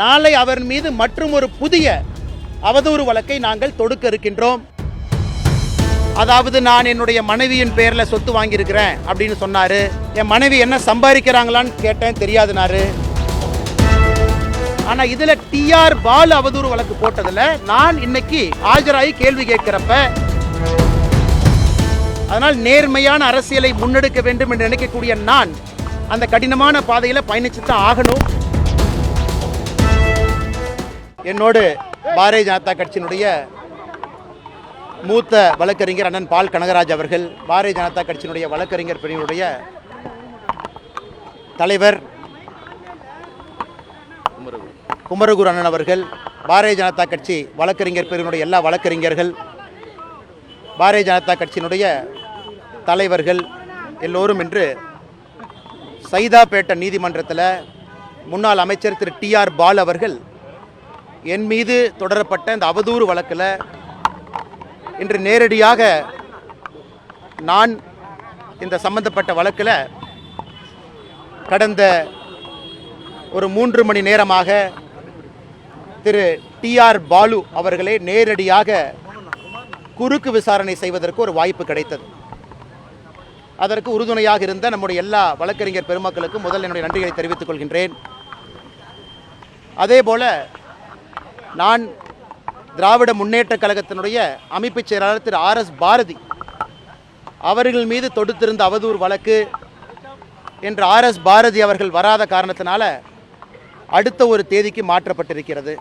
நாளை அவர் மீது மற்றும் ஒரு புதிய அவதூறு வழக்கை நாங்கள் தொடுக்க இருக்கின்றோம். அதாவது நான் என்னுடைய மனைவியின் பேர்ல சொத்து வாங்கியிருக்கிறேன் அப்படின்னு சொன்னாரு. என் மனைவி என்ன சம்பாதிக்கிறாங்களான்னு கேட்டேன், தெரியாதுனாரு. ஆனா இதுல டிஆர் பாலு அவதூறு வழக்கு போட்டதுல நான் இன்னைக்கு ஆஜராகி கேள்வி கேட்கிறப்ப, அதனால் நேர்மையான அரசியலை முன்னெடுக்க வேண்டும் என்று நினைக்கக்கூடிய நான் அந்த கடினமான பாதையில பயணிச்சுதான் ஆகணும். என்னோடு பாரதிய ஜனதா கட்சியினுடைய மூத்த வழக்கறிஞர் அண்ணன் பால் கனகராஜ் அவர்கள், பாரதிய ஜனதா கட்சியினுடைய வழக்கறிஞர் பிரிவினுடைய தலைவர் குமரகுரு அண்ணன் அவர்கள், பாரதிய ஜனதா கட்சி வழக்கறிஞர் பிரிவினுடைய எல்லா வழக்கறிஞர்கள், பாரதிய ஜனதா கட்சியினுடைய தலைவர்கள் எல்லோரும் இன்று சைதாப்பேட்டை நீதிமன்றத்தில் முன்னாள் அமைச்சர் திரு டிஆர் பாலு அவர்கள் என் மீது தொடரப்பட்ட இந்த அவதூறு வழக்கில் இன்று நேரடியாக நான் இந்த சம்பந்தப்பட்ட வழக்கில் கடந்த ஒரு 3 மணி நேரமாக திரு டிஆர் பாலு அவர்களே நேரடியாக குறுக்கு விசாரணை செய்வதற்கு ஒரு வாய்ப்பு கிடைத்தது. அதற்கு உறுதுணையாக இருந்த நம்முடைய எல்லா வழக்கறிஞர் பெருமக்களுக்கும் முதல் என்னுடைய நன்றிகளை தெரிவித்துக் கொள்கின்றேன். அதேபோல நான் திராவிட முன்னேற்ற கழகத்தினுடைய அமைப்பு செயலாளர் திரு RS பாரதி அவர்கள் மீது தொடுத்திருந்த அவதூறு வழக்கு என்று RS பாரதி அவர்கள் வராத காரணத்தினால அடுத்த ஒரு தேதிக்கு மாற்றப்பட்டிருக்கிறது.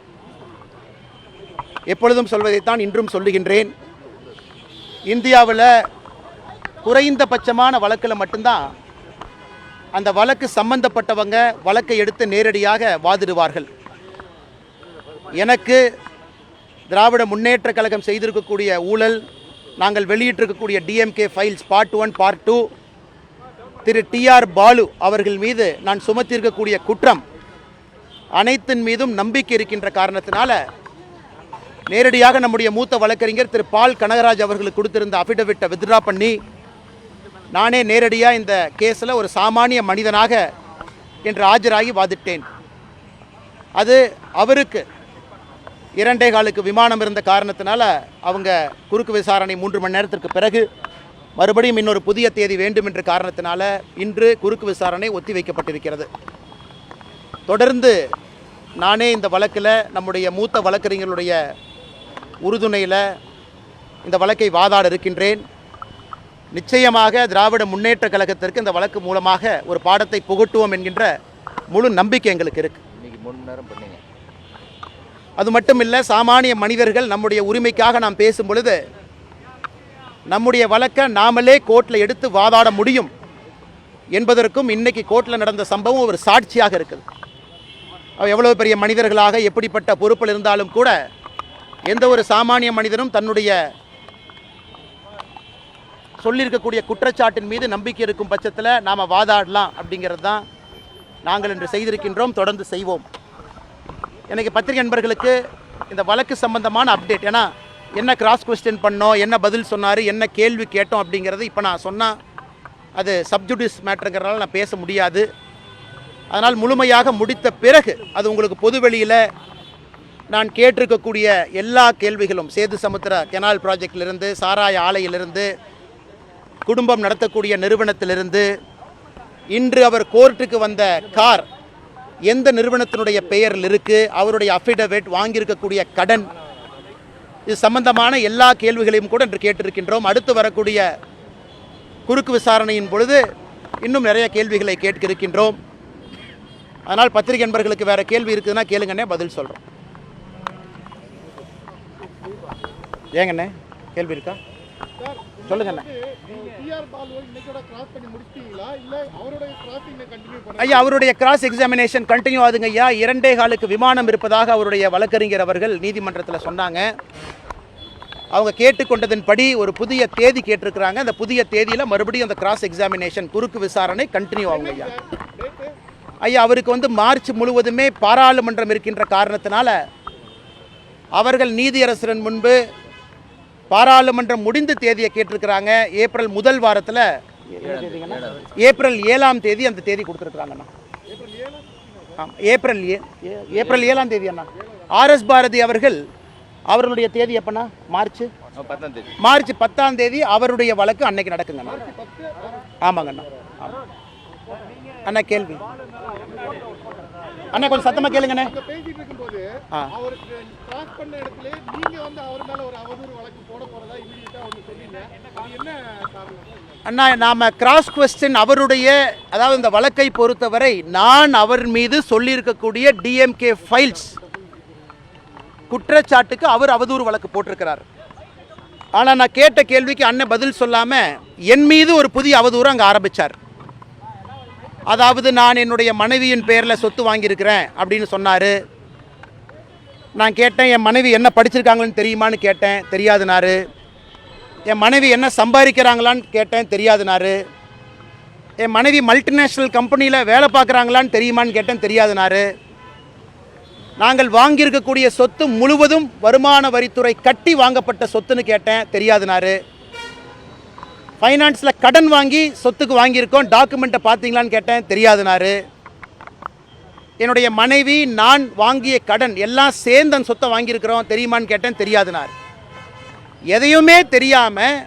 எப்பொழுதும் சொல்வதைத்தான் இன்றும் சொல்லுகின்றேன். இந்தியாவில் குறைந்தபட்சமான வழக்கில் மட்டும்தான் அந்த வழக்கு சம்பந்தப்பட்டவங்க வழக்கை எடுத்து நேரடியாக வாதிடுவார்கள். எனக்கு திராவிட முன்னேற்ற கழகம் செய்திருக்கக்கூடிய ஊழல், நாங்கள் வெளியிட்டிருக்கக்கூடிய DMK ஃபைல்ஸ் பார்ட் 1 பார்ட் 2, திரு டிஆர் பாலு அவர்கள் மீது நான் சுமத்தியிருக்கக்கூடிய குற்றம் அனைத்தின் மீதும் நம்பிக்கை இருக்கின்ற காரணத்தினால நேரடியாக நம்முடைய மூத்த வழக்கறிஞர் திரு பால் கனகராஜ் அவர்களுக்கு கொடுத்திருந்த அஃபிடவிட்டை வித்ட்ரா பண்ணி நானே நேரடியாக இந்த கேஸில் ஒரு சாமானிய மனிதனாக என்று ஆஜராகி வாதிட்டேன். அது அவருக்கு 2.25 விமானம் இருந்த காரணத்தினால அவங்க குறுக்கு விசாரணை 3 மணி நேரத்திற்கு பிறகு மறுபடியும் இன்னொரு புதிய தேதி வேண்டும் என்ற காரணத்தினால இன்று குறுக்கு விசாரணை ஒத்தி வைக்கப்பட்டிருக்கிறது. தொடர்ந்து நானே இந்த வழக்கில் நம்முடைய மூத்த வழக்கறிஞர்களுடைய உறுதுணையில் இந்த வழக்கை வாதாட இருக்கின்றேன். நிச்சயமாக திராவிட முன்னேற்ற கழகத்திற்கு இந்த வழக்கு மூலமாக ஒரு பாடத்தை புகட்டுவோம் என்கின்ற முழு நம்பிக்கை எங்களுக்கு இருக்கு. அது மட்டும் இல்லை, சாமானிய மனிதர்கள் நம்முடைய உரிமைக்காக நாம் பேசும் பொழுது நம்முடைய வழக்கை நாமளே கோர்ட்டில் எடுத்து வாதாட முடியும் என்பதற்கும் இன்னைக்கு கோர்ட்டில் நடந்த சம்பவம் ஒரு சாட்சியாக இருக்குது. எவ்வளவு பெரிய மனிதர்களாக எப்படிப்பட்ட பொறுப்பில் இருந்தாலும் கூட எந்த ஒரு சாமானிய மனிதனும் தன்னுடைய சொல்லியிருக்கக்கூடிய குற்றச்சாட்டின் மீது நம்பிக்கை இருக்கும் பட்சத்தில் நாம் வாதாடலாம் அப்படிங்கிறது தான் நாங்கள் இன்று செய்திருக்கின்றோம், தொடர்ந்து செய்வோம். எனக்கு பத்திரிகை நண்பர்களுக்கு இந்த வழக்கு சம்பந்தமான அப்டேட், ஏன்னா என்ன கிராஸ் கொஸ்டின் பண்ணோம், என்ன பதில் சொன்னார், என்ன கேள்வி கேட்டோம் அப்படிங்கிறது இப்போ நான் சொன்னால் அது சப்ஜுடிஸ் மேட்டருங்கிறனால நான் பேச முடியாது. அதனால் முழுமையாக முடித்த பிறகு அது உங்களுக்கு பொதுவெளியில் நான் கேட்டிருக்கக்கூடிய எல்லா கேள்விகளும், சேது சமுத்திர கெனால் ப்ராஜெக்டிலிருந்து, சாராய ஆலையிலிருந்து, குடும்பம் நடத்தக்கூடிய நிறுவனத்திலிருந்து, இன்று அவர் கோர்ட்டுக்கு வந்த கார் எந்த நிறுவனத்தினுடைய பெயரில் இருக்குது, அவருடைய அஃபிடவிட், வாங்கியிருக்கக்கூடிய கடன், இது சம்பந்தமான எல்லா கேள்விகளையும் கூட இன்று கேட்டிருக்கின்றோம். அடுத்து வரக்கூடிய குறுக்கு விசாரணையின் பொழுது இன்னும் நிறைய கேள்விகளை கேட்க இருக்கின்றோம். அதனால் பத்திரிகை நண்பர்களுக்கு வேறு கேள்வி இருக்குதுன்னா கேளுங்கண்ணே, பதில் சொல்கிறோம். ஏங்கண்ணே கேள்வி இருக்கா சொல்லுங்கண்ணே. ஐயா, அவருடைய கிராஸ் எக்ஸாமினேஷன் கண்டினியூ ஆகுதுங்க ஐயா. 2.25 விமானம் இருப்பதாக அவருடைய வழக்கறிஞர் அவர்கள் நீதிமன்றத்தில் சொன்னாங்க. அவங்க கேட்டுக்கொண்டதன்படி ஒரு புதிய தேதி கேட்டிருக்கிறாங்க. அந்த புதிய தேதியில் மறுபடியும் அந்த கிராஸ் எக்ஸாமினேஷன் குறுக்கு விசாரணை கண்டினியூ ஆகுங்க ஐயா. ஐயா, அவருக்கு மார்ச் முழுவதுமே பாராளுமன்றம் இருக்கின்ற காரணத்தினால அவர்கள் நீதியரசரின் முன்பு பாராளுமன்றம் முடிந்த தேதியை கேட்டிருக்கிறாங்க. ஏப்ரல் முதல் வாரத்தில் ஏப்ரல் 7ஆம் தேதி அந்த தேதி கொடுத்துருக்குறாங்கண்ணா. ஏப்ரல் 7ஆம் தேதி அண்ணா ஆர்எஸ் பாரதி அவர்கள் அவர்களுடைய தேதி எப்பண்ணா? மார்ச் 10ஆம் தேதி அவருடைய வழக்கு அன்னைக்கு நடக்குங்க அண்ணா. ஆமாங்க அண்ணா. அண்ணா கேள்வி அண்ணா கொஞ்சம் சத்தமாக கேளுங்கண்ணே. அண்ணா நாம் கிராஸ் கொஸ்டின் அவருடைய, அதாவது இந்த வழக்கை பொறுத்தவரை நான் அவர் மீது சொல்லியிருக்கக்கூடிய டிஎம்கே ஃபைல்ஸ் குற்றச்சாட்டுக்கு அவர் அவதூறு வழக்கு போட்டிருக்கிறார். ஆனால் நான் கேட்ட கேள்விக்கு அண்ணன் பதில் சொல்லாமல் என் மீது ஒரு புதிய அவதூறு அங்கே ஆரம்பித்தார். அதாவது நான் என்னுடைய மனைவியின் பேரில் சொத்து வாங்கியிருக்கிறேன் அப்படின்னு சொன்னார். நான் கேட்டேன், என் மனைவி என்ன படிச்சிருக்காங்கன்னு தெரியுமான்னு கேட்டேன், தெரியாதுனாரு. என் மனைவி என்ன சம்பாதிக்கிறாங்களான்னு கேட்டேன், தெரியாதுனாரு. என் மனைவி மல்டிநேஷ்னல் கம்பெனியில் வேலை பார்க்குறாங்களான்னு தெரியுமான்னு கேட்டேன், தெரியாதுனாரு. நாங்கள் வாங்கியிருக்கக்கூடிய சொத்து முழுவதும் வருமான வரித்துறை கட்டி வாங்கப்பட்ட சொத்துன்னு கேட்டேன், தெரியாதுனாரு. ஃபைனான்ஸில் கடன் வாங்கி சொத்துக்கு வாங்கியிருக்கோம், டாக்குமெண்ட்டை பார்த்தீங்களான்னு கேட்டேன், தெரியாதுனாரு. என்னுடைய மனைவி நான் வாங்கிய கடன் எல்லாம் சேர்ந்து அந்த சொத்தை வாங்கியிருக்கிறோம், தெரியுமான்னு கேட்டேன், தெரியாதுனார். எதையுமே தெரியாமல்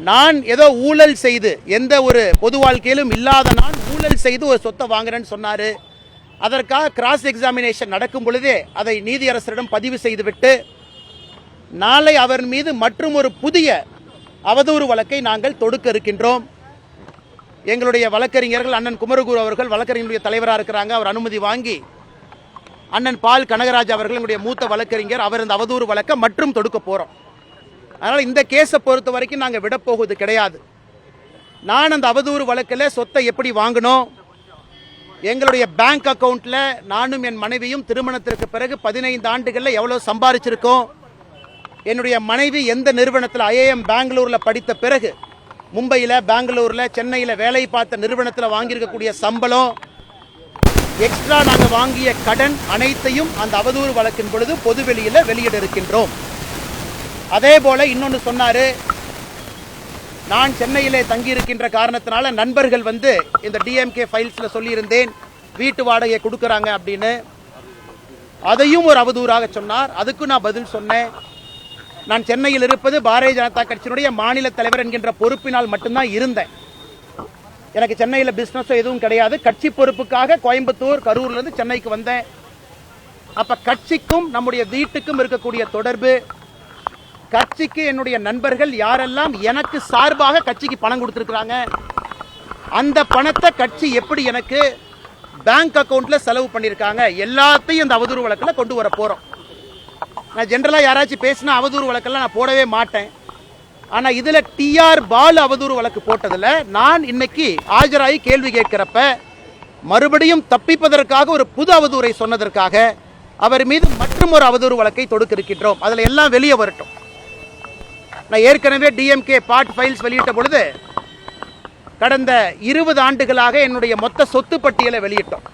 நான் ஏதோ ஊழல் செய்து, எந்த ஒரு பொது வாழ்க்கையிலும் இல்லாத நான் ஊழல் செய்து ஒரு சொத்தை வாங்குறேன்னு சொன்னார். அதற்காக கிராஸ் எக்ஸாமினேஷன் நடக்கும் பொழுதே அதை நீதியரசரிடம் பதிவு செய்துவிட்டு நாளை அவர் மீது மற்றும் ஒரு புதிய அவதூறு வழக்கை நாங்கள் தொடுக்க இருக்கின்றோம். எங்களுடைய வழக்கறிஞர்கள் அண்ணன் குமரகுரு அவர்கள் வழக்கறிஞருடைய தலைவராக இருக்கிறாங்க. அவர் அனுமதி வாங்கி அண்ணன் பால் கனகராஜ் அவர்கள் எங்களுடைய மூத்த வழக்கறிஞர், அவர் இந்த அவதூறு வழக்கை மற்றும் தொடுக்க போகிறோம். அதனால் இந்த கேஸை பொறுத்த வரைக்கும் நாங்கள் விடப்போகுது கிடையாது. நான் அந்த அவதூறு வழக்கில் சொத்தை எப்படி வாங்கினோம், எங்களுடைய பேங்க் அக்கௌண்ட்டில் நானும் என் மனைவியும் திருமணத்திற்கு பிறகு 15 ஆண்டுகளில் எவ்வளோ சம்பாதிச்சிருக்கோம், என்னுடைய மனைவி எந்த நிறுவனத்தில் ஐஏஎம் பெங்களூரில் படித்த பிறகு மும்பையில், பெங்களூரில், சென்னையில் வேலை பார்த்த நிறுவனத்தில் வாங்கியிருக்கக்கூடிய சம்பளம், எக்ஸ்ட்ரா நாங்கள் வாங்கிய கடன் அனைத்தையும் அந்த அவதூறு வழக்கின் பொழுது பொதுவெளியில் வெளியிட இருக்கின்றோம். அதே போல் இன்னொன்று சொன்னார், நான் சென்னையிலே தங்கியிருக்கின்ற காரணத்தினால நண்பர்கள் வந்து இந்த டிஎம்கே ஃபைல்ஸில் சொல்லியிருந்தேன் வீட்டு வாடகையை கொடுக்குறாங்க அப்படின்னு. அதையும் ஒரு அவதூறாக சொன்னார். அதுக்கும் நான் பதில் சொன்னேன். நான் சென்னையில் இருப்பது பாரதிய ஜனதா கட்சியினுடைய மாநில தலைவர் என்கின்ற பொறுப்பினால் மட்டும்தான் இருந்தேன். எனக்கு சென்னையில் பிஸ்னஸோ எதுவும் கிடையாது. கட்சி பொறுப்புக்காக கோயம்புத்தூர், கரூர்லேருந்து சென்னைக்கு வந்தேன். அப்போ கட்சிக்கும் நம்முடைய வீட்டுக்கும் இருக்கக்கூடிய தொடர்பு, கட்சிக்கு என்னுடைய நண்பர்கள் யாரெல்லாம் எனக்கு சார்பாக கட்சிக்கு பணம் கொடுத்துருக்குறாங்க, அந்த பணத்தை கட்சி எப்படி எனக்கு பேங்க் அக்கௌண்ட்டில் செலவு பண்ணியிருக்காங்க, எல்லாத்தையும் இந்த அவதூறு வழக்கில் கொண்டு வர போகிறோம். நான் ஜென்ரலாக யாராச்சும் பேசினா அவதூறு வழக்கெல்லாம் நான் போடவே மாட்டேன். ஆனால் இதில் டிஆர் பாலு அவதூறு வழக்கு போட்டதில் நான் இன்னைக்கு ஆஜராகி கேள்வி கேட்கிறப்ப மறுபடியும் தப்பிப்பதற்காக ஒரு புது அவதூறை சொன்னதற்காக அவர் மீது மற்றும் ஒரு அவதூறு வழக்கை தொடுக்க இருக்கின்றோம். அதில் எல்லாம் வெளியே வரட்டும். நான் ஏற்கனவே டிஎம்கே பார்ட் ஃபைல்ஸ் வெளியிட்ட பொழுது கடந்த 20 ஆண்டுகளாக என்னுடைய மொத்த சொத்து பட்டியலை வெளியிட்டோம்.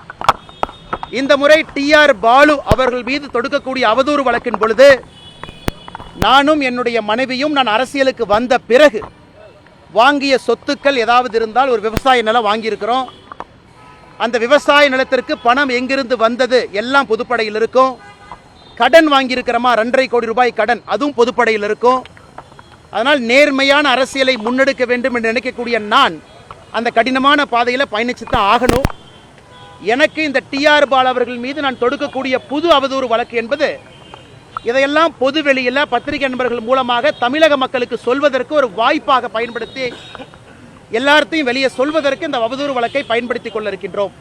இந்த முறை டிஆர் பாலு அவர்கள் மீது தொடுக்கக்கூடிய அவதூறு வழக்கின் பொழுது நானும் என்னுடைய மனைவியும் நான் அரசியலுக்கு வந்த பிறகு வாங்கிய சொத்துக்கள் ஏதாவது இருந்தால் ஒரு விவசாய நிலம் வாங்கியிருக்கிறோம். அந்த விவசாய நிலத்திற்கு பணம் எங்கிருந்து வந்தது எல்லாம் பொதுப்படையில் இருக்கும். கடன் வாங்கியிருக்கிறோமா 2.5 கோடி ரூபாய் கடன், அதுவும் பொதுப்படையில் இருக்கும். அதனால் நேர்மையான அரசியலை முன்னெடுக்க வேண்டும் என்று நினைக்கக்கூடிய நான் அந்த கடினமான பாதையில் பயணிச்சு தான் ஆகணும். எனக்கு இந்த டிஆர் பாலு அவர்கள் மீது நான் தொடுக்கக்கூடிய புது அவதூறு வழக்கு என்பது இதையெல்லாம் பொது வெளியில் பத்திரிகை நண்பர்கள் மூலமாக தமிழக மக்களுக்கு சொல்வதற்கு ஒரு வாய்ப்பாக பயன்படுத்தி எல்லாத்தையும் வெளியே சொல்வதற்கு இந்த அவதூறு வழக்கை பயன்படுத்தி கொள்ள இருக்கின்றோம்.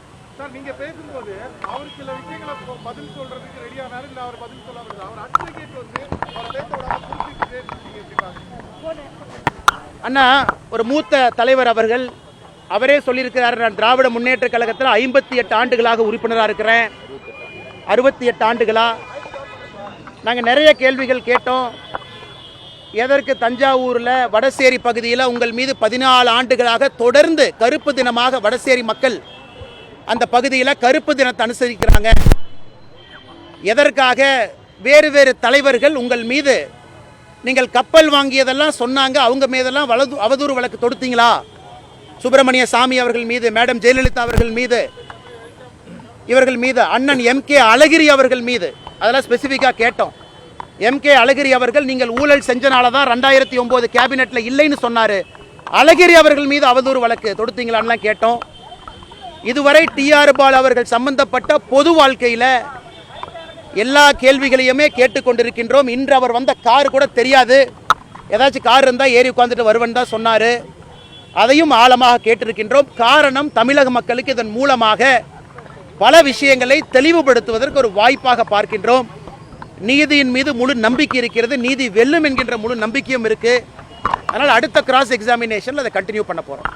அண்ணா, ஒரு மூத்த தலைவர் அவர்கள் அவரே சொல்லியிருக்கிறார், நான் திராவிட முன்னேற்ற கழகத்தில் 58 ஆண்டுகளாக உறுப்பினராக இருக்கிறேன். 68 ஆண்டுகளா? நாங்கள் நிறைய கேள்விகள் கேட்டோம். எதற்கு தஞ்சாவூரில் வடசேரி பகுதியில் உங்கள் மீது 14 ஆண்டுகளாக தொடர்ந்து கருப்பு தினமாக வடசேரி மக்கள் அந்த பகுதியில் கருப்பு தினத்தை அனுசரிக்கிறாங்க? எதற்காக வேறு வேறு தலைவர்கள் உங்கள் மீது நீங்கள் கப்பல் வாங்கியதெல்லாம் சொன்னாங்க, அவங்க மீதெல்லாம் அவதூறு வழக்கு தொடுத்தீங்களா? சுப்பிரமணிய சாமி அவர்கள் மீது, மேடம் ஜெயலலிதா அவர்கள் மீது இவர்கள் மீது, அண்ணன் எம்கே அழகிரி அவர்கள் மீது, அதெல்லாம் ஸ்பெசிஃபிக்காக கேட்டோம். எம்கே அழகிரி அவர்கள் நீங்கள் ஊழல் செஞ்சனால தான் 2009 கேபினெட்டில் இல்லைன்னு சொன்னார். அழகிரி அவர்கள் மீது அவதூறு வழக்கு தொடுத்தீங்களான்லாம் கேட்டோம். இதுவரை டிஆர் பாலு அவர்கள் சம்பந்தப்பட்ட பொது வாழ்க்கையில் எல்லா கேள்விகளையுமே கேட்டுக்கொண்டிருக்கின்றோம். இன்று அவர் வந்த கார் கூட தெரியாது, ஏதாச்சும் கார் இருந்தால் ஏறி உட்காந்துட்டு வருவேன் தான் சொன்னார். அதையும் ஆழமாக கேட்டிருக்கின்றோம். காரணம், தமிழக மக்களுக்கு இதன் மூலமாக பல விஷயங்களை தெளிவுபடுத்துவதற்கு ஒரு வாய்ப்பாக பார்க்கின்றோம். நீதியின் மீது முழு நம்பிக்கை இருக்கிறது, நீதி வெல்லும் என்கின்ற முழு நம்பிக்கையும் இருக்குது. அதனால் அடுத்த கிராஸ் எக்ஸாமினேஷனில் அதை கண்டினியூ பண்ண போகிறோம்.